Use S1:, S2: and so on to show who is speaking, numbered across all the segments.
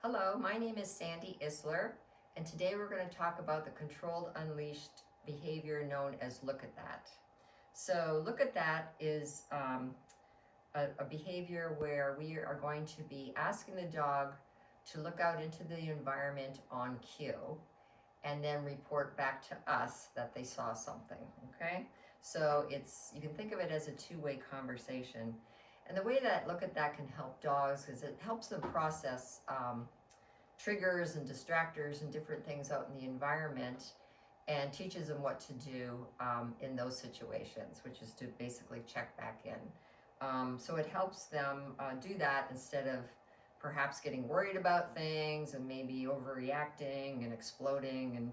S1: Hello, my name is Sandy Issler, and today we're going to talk about the controlled unleashed behavior known as look at that. So look at that is a behavior where we are going to be asking the dog to look out into the environment on cue and then report back to us that they saw something, okay? So you can think of it as a two-way conversation. And the way that look at that can help dogs is it helps them process triggers and distractors and different things out in the environment, and teaches them what to do in those situations, which is to basically check back in. So it helps them do that instead of perhaps getting worried about things and maybe overreacting and exploding and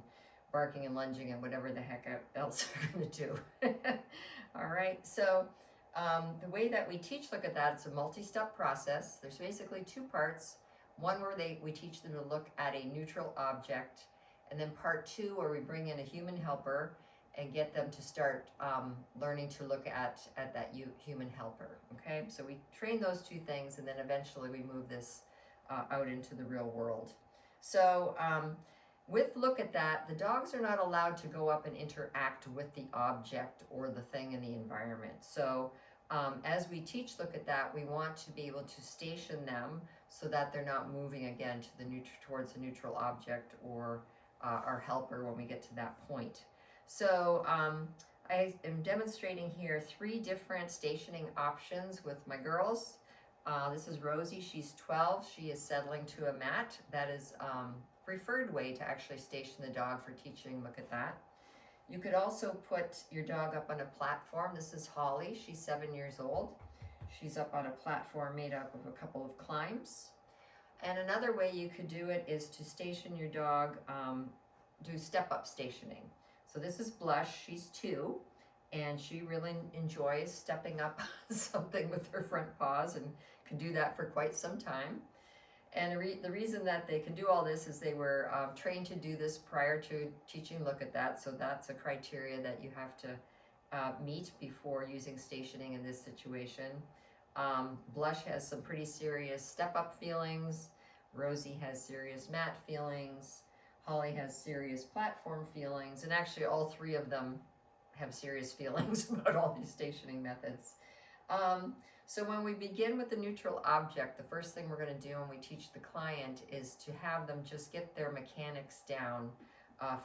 S1: barking and lunging and whatever the heck else they're going to do. All right, so the way that we teach look at that, it's a multi-step process. There's basically two parts. One where we teach them to look at a neutral object, and then part two where we bring in a human helper and get them to start learning to look at that human helper, okay? So we train those two things, and then eventually we move this out into the real world. So with look at that, the dogs are not allowed to go up and interact with the object or the thing in the environment. So as we teach look at that, we want to be able to station them so that they're not moving again to towards the neutral object or our helper when we get to that point. So I am demonstrating here 3 different stationing options with my girls. This is Rosie, she's 12. She is settling to a mat. That is preferred way to actually station the dog for teaching look at that. You could also put your dog up on a platform. This is Holly, she's 7 years old. She's up on a platform made up of a couple of climbs. And another way you could do it is to station your dog, do step-up stationing. So this is Blush, she's 2, and she really enjoys stepping up something with her front paws and can do that for quite some time. And the reason that they can do all this is they were trained to do this prior to teaching look at that, so that's a criteria that you have to meet before using stationing in this situation. Blush has some pretty serious step-up feelings. Rosie has serious mat feelings. Holly has serious platform feelings. And actually all 3 of them have serious feelings about all these stationing methods. So when we begin with the neutral object, the first thing we're going to do when we teach the client is to have them just get their mechanics down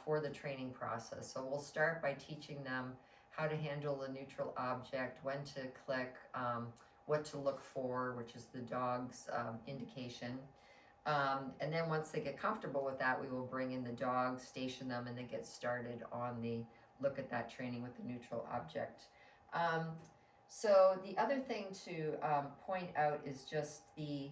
S1: for the training process. So we'll start by teaching them how to handle the neutral object, when to click, what to look for, which is the dog's indication. And then once they get comfortable with that, we will bring in the dog, station them, and they get started on the look at that training with the neutral object. So the other thing to point out is just the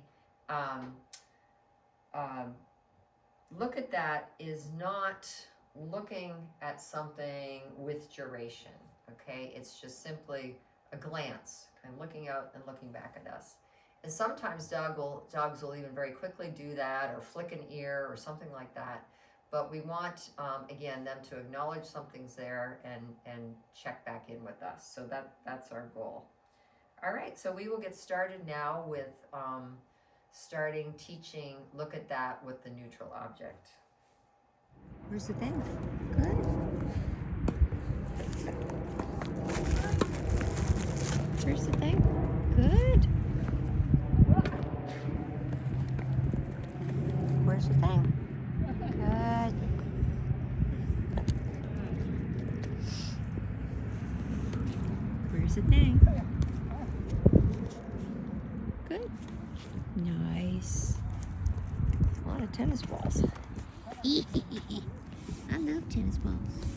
S1: look at that is not looking at something with duration, okay? It's just simply a glance, kind of looking out and looking back at us. And sometimes dogs will even very quickly do that or flick an ear or something like that. But we want, again, them to acknowledge something's there and check back in with us. So that's our goal. All right, so we will get started now with starting teaching look at that with the neutral object.
S2: Where's the thing? Good. Where's the thing? Good. Where's the thing? Good. Where's the thing? Good. Nice. A lot of tennis balls. I love tennis balls.